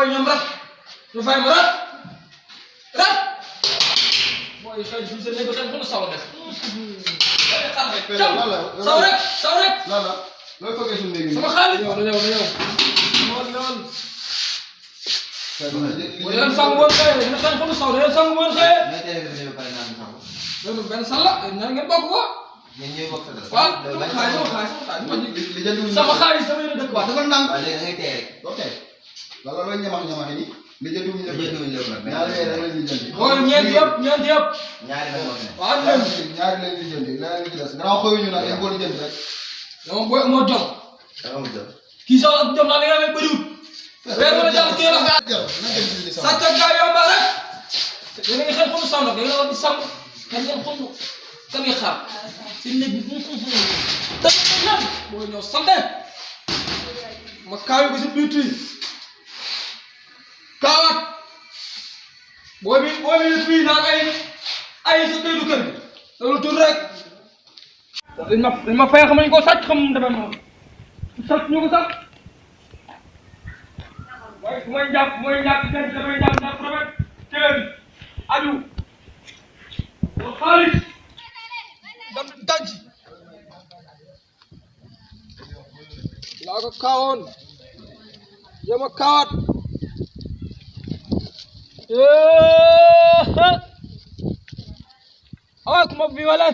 booy ñoom rat ñu fay ma rat booy xëy na fii nekk xel fu mu saw def. saw rek. looy foogee suñu léegi. sama xaalis ñëw. mooy yan sang woon xëy na xel fu mu saw yan sang woon xëy. loolu benn sàlla ngeen bokk ko. waaw sama xaalis sama yéen a dëkk waaw dafa ndànk. waaw léegi da ngay tey rek. ok loolu la ñamax ni li jënduñu lépp nag. ñaari yéen rek lañ lijjanti. mooy ñeenti yëpp. ñaari nag moo fi ne. waaw ñaari lañ lijjanti leneen li ci des gannaaw xëyuñu nag dañ ko lijjanti rek. dama booy moo jom. dama mu jëm. kii sax ak jom naa da nga amee bëriwul. weer ba la jàll kii la sàcc ak gars yomba rek. yéen a ngi xel xolu saw nag da ngeen a war di sàmm kan ngeen xolu kan ngeen xaar si néeg bi booy ñëw sante ma kaayu ko si biir kaawaat booy bi fii naan ay sa këydu kër gi loolu tur rek dañ ma fay xam nañ ko sàcc xam mu demee noonu sàcc ñu ko sax waaye bu may jàpp kenn damay jàpp rafet kër aju xaalis dam tànc laa ko kaawoon jéem a kaawaat awa kuma bi wala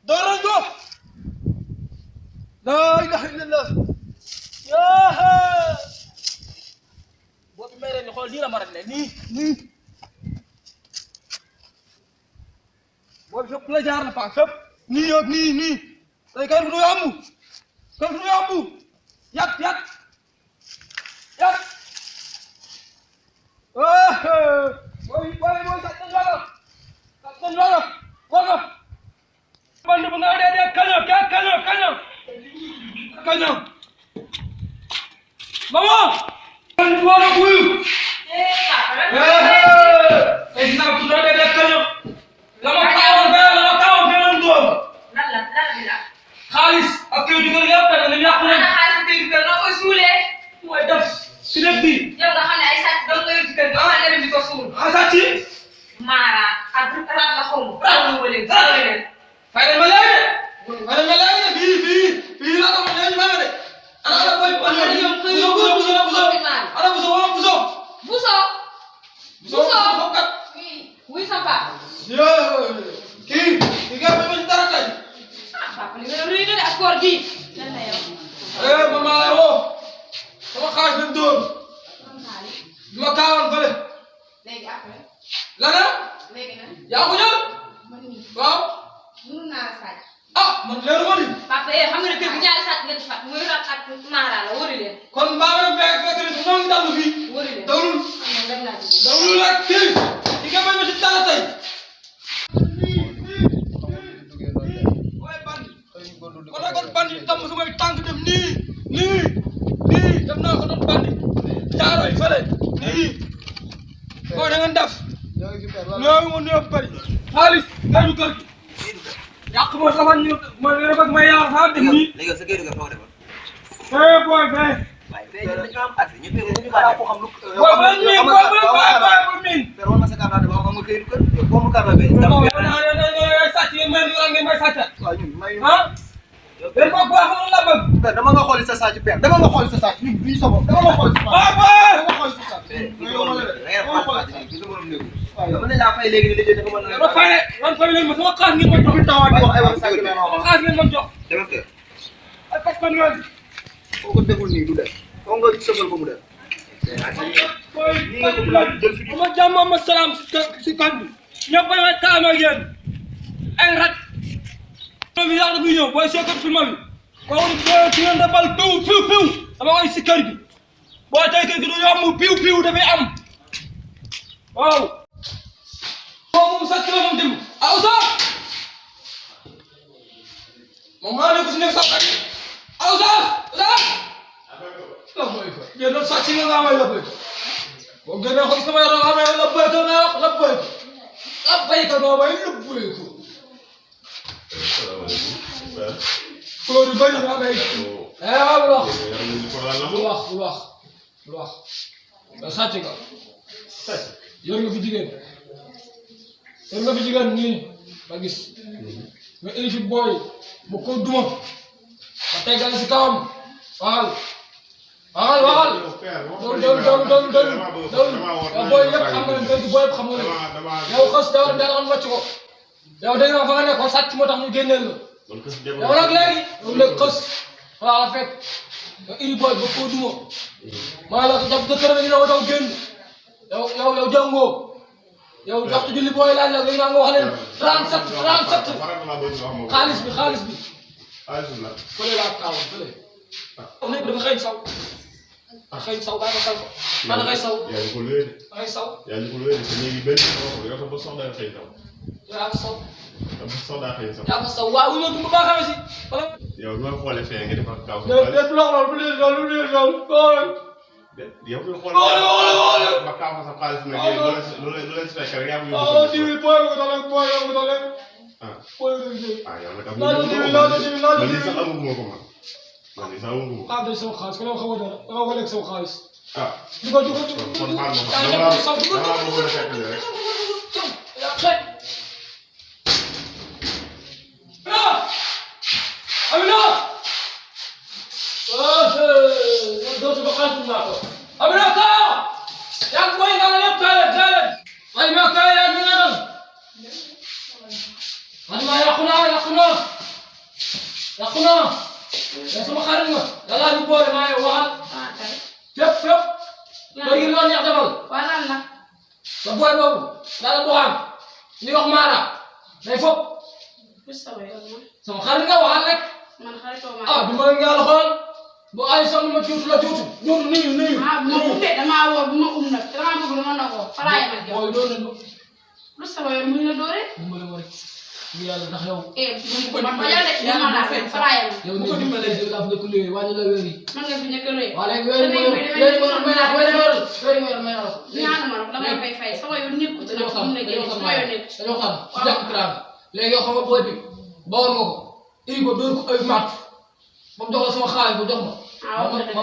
darajo la ilaha illallah boobu may ni xool nii la ma rek ne nii boobu fépp la jaar na fa fépp nii ak nii tey kay du yomb yat boy sàcc nañ la wala band bu nga dee kaño mama band wala wuyu dina bu nga dee kaño lama kaawoon beneen doom xaalis ak kër di nga yëpp da nga yàqu nañ mooy def si lépp bi yow nga xam ne ay sàcc dong nga yor ci kër gi nga xam ne di ko suul. sàcc Mara ak rat la xaw ma. fay ma léegi fii la ko ma de ana boy ana buso kat wuy sa papa. kii nga ma ci dara tey papa li nga rëy na de ak koor gi. lan la yow. mama la woo sama xaalis dem dóor ma kaawoon fële léegi après. lana léegi nag. yaa ko jël man mii. waaw mënu naa la sàcc. man leeru ma ni papa xam nga ne kër gi ñaari sàcc nga ci fat muy rat ak Mara la wëri leen. kon mbaa ma fekk ne moo ngi dallu fii wëri leen. dawlul rek kii di nga may ma ci dara tey kon nag kon bandi tam su may tànk dem nii dem naa ko doon bandi jaaroy fële nii boo da ngeen def ñoo ma ñoo bëri xaalis dañu kër gi yàq ma sama ñu ma rek may yaar fa dem nii léegi sa kër ga foo defoon. boy fee waaye fee dañu am accès ñu fekk ñu baax ko xam lu. boy min per wala sa carte d'identité wax nga kër kër ko mu carte be. sàcc yi may sàcc waaw ñun may den ko baax la bëgg per dama nga xooli sa sàcc per dama nga xooli sa sàcc ñun duñu sa bopp dama nga xooli sa sàcc dama xooli sa sàcc dama ne laa fay léegi ni liggéey dafa mën ma fay man fay leen ma sama xaas ngeen ma jox tawaat di wax ay wax sàcc la sama xaas ngeen ma jox dama kër ay parce que ñoom boo ko deful nii du def foo nga sëfal ko mu def ma jàmm ma salaam si kan bi ñëpp bay may kaam ak yéen ay rat mi yaa ngi ñëw booy seekat film bi kooku si ngeen defal piw dama koy si kër gi boo tey kër gi du yomb piw dafay am waaw moom sax kilo moom dem aw sax moom maa ne ko si nekk sax aw sax la boy ko yéen doon sax ci nga may la boy boo gënee xool sama yaram amee la boy ko nga wax la boy ko noo may la boy ko couleur yu bëri nga may lu wax da sàcc nga yor nga fi jigéen nii ma gis nga indi fi booy bu ko duma ma tegal si kawam waxal doon booy yëpp xam nga ne booy yëpp xam nga ne yow xës dawar benn xam wàcc ko yow dégg nga fa nga nekkoon sàcc moo tax ñu génneel la yow nag léegi xës voilà la fekk nga indi booy ba ko duma maa la jàpp dëkkër nga dina ko daw génn yow jàngoo yow waxtu julli booy laaj la nga wax leen 37 xaalis bi fële laa kaawoon fële nekk dafa xëy saw bàyyi ma saw ko man xëy saw yaa ngi ko luwee te léegi benn yow ba soxla xëy saw yaa fa saw waaw ñu du ma xamee si wala yow du ma xoolee fee nga defar kaw yow fi xool ba kaw sa xaalis nag lu leen si fekk rek yaa ngi yóbbu yow nag am man lii sax amaguma ko man lii sax amaguma ko sama xaalis ko xamoo dara dama ko lekk sama xaalis kon xaar ma dama bëgg a fekk rek Amina dootu ba xaalis naa ko Amina ka yaa boy nga lépp kaale way ma kaale yaa ngi naan man ma yàqu naa ya sama xarit nga yàlla ñu boole maa yow waxal fépp léegi loolu neex defal Waral la. sa boy boobu daal bu xam ñu wax Mara day fop sama xarit nga waxal rek Man xaritoo ma. du ma ngi yàlla xool bu ay sonn ma tuuti nuyu Bu ma umbee damaa woo bu ma nag damaa bëgg lu ma ndogoo falaay ma jox. mooy doon nañu Lu sama yoon mu ngi la doore. dimbale ma rek ñu yàlla ndax yow Man ma yàlla def dama la fay falaay ma. yow ni dimbale yow laa fi nekk léegi wàññi la wér yi Man nga fi njëkk a rëy. waa léegi wér may la Ñaanu ma nag damay fay fay sama yoon nekku ci nag mu ne génn sama yoon nekku ci. dañoo xam si jàpp kiraam léegi yow xam nga booy bi bawoon nga ko iri ko dóor ko ay matt ba mu jox la sama xaalis ba jox ma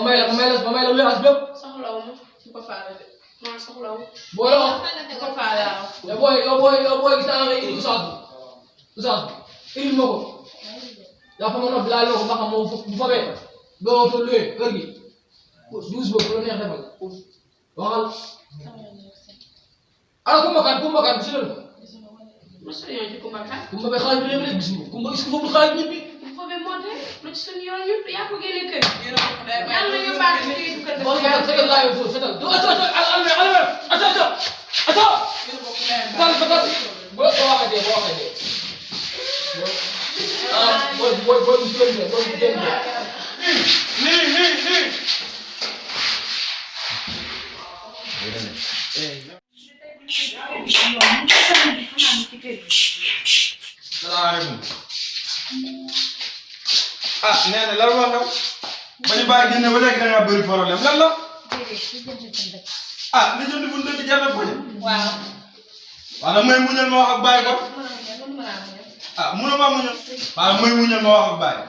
may la luyaas bépp Soxlawu ma bu ko faale de. Man soxlawu. boo la wax Bu ko faale waaw. yow booy gis naa nga iri usaas iri ma ko yaa fa ma noppi laal ma ko ba xam moom bu fabee doo fa luye kër gi douze boobu la neex defal waxal ala kumba kan si loolu Mosul yoon ci Kumba Kan. kumba be xaalis bi léegi rek gis nga kumba est-ce que foofu xaalis bi ñëpp Bu ko be monté lu ci suñu yoon ñëpp yaa ko génne kër. Yàlla ñu baax ci kër ga. bon yaa fekkal laa yow foofu fekkal do ato fetal boo waxee dee booy bu jël salaamaaleykum nee na lan moo xew ba ñu bàyyi génne ba léegi da ngaa bëri problème lan la li jënd bu ndëgg jar na ko Waaw. waaw nag may muñal ma wax ak bàyyi ko mënoo maa muñal waaw may muñal ma wax ak bàyyi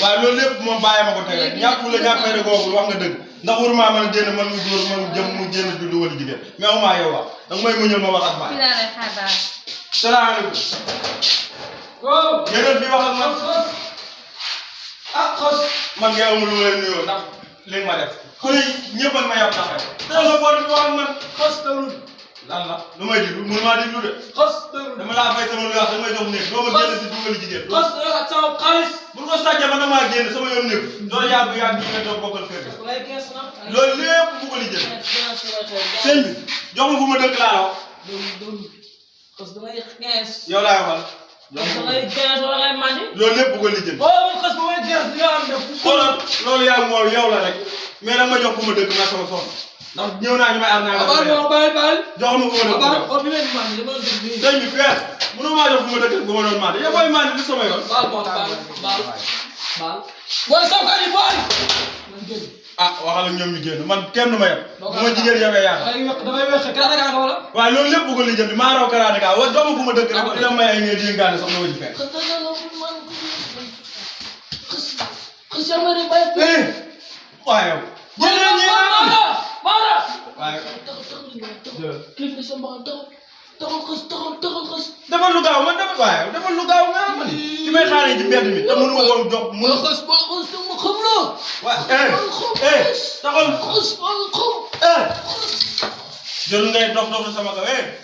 waaw loolu lépp moom bàyyi ma ko tege ñàkk la ñàkk fay rek googu wax nga dëgg ndax waruma mën a génn man mu góor man jëm mu génn du wala jigéen mais amaa yow wax nag may muñal ma wax ak bàyyi salaamaaleykum yeneen bi wax ak man xos man ngay amul lu leen nuyoo ndax li nga ma def xëy ñëpp ak ma yàpp naxee dama boor bi wax ak man xos dawul lan la lu may diglu mënu maa diglu de xos dawul dama laa fay sama lu wax damay jox néeg doo ma génn si dugali jigéen xos ak sama xaalis bu ko sàccee ba damaa génn sama yoon néeg doo yàgg yi nga toog bokkal kër loolu lépp bu ko lijjël sëñ bi jox ma fu ma dëkk laa wax yow laay waxal loolu lépp bu ko lijjël xoolal loolu yaa moom yow la rek mais nag ma jox fu ma dëkk na sama soxna ndax ñëw naa ñu may ar naa jox ma fu ma dëkk sëñ bi feer mënoo maa jox fu ma dëkk bu ma doon mandi yow booy mandi du sama yoon waxal ak ñoom ñu génn man kenn du ma yem bu ma jigéen yemee yaa waaw loolu lépp bu ko lijjanti maa raw karaate kaa wa jox ma fu ma dëkk rek dina may ay ñee di ngaane soxna wa ji fekk sama rek bay waaye jëlee ñi Mara waaye clip de sama taxal xas dafa lu gaaw man dafa lu gaaw nga ma ni ci may xaaree ci mbedd mi te mënu ma ko jox mënu xas ma xam la taxal jël ngay dof sama kaw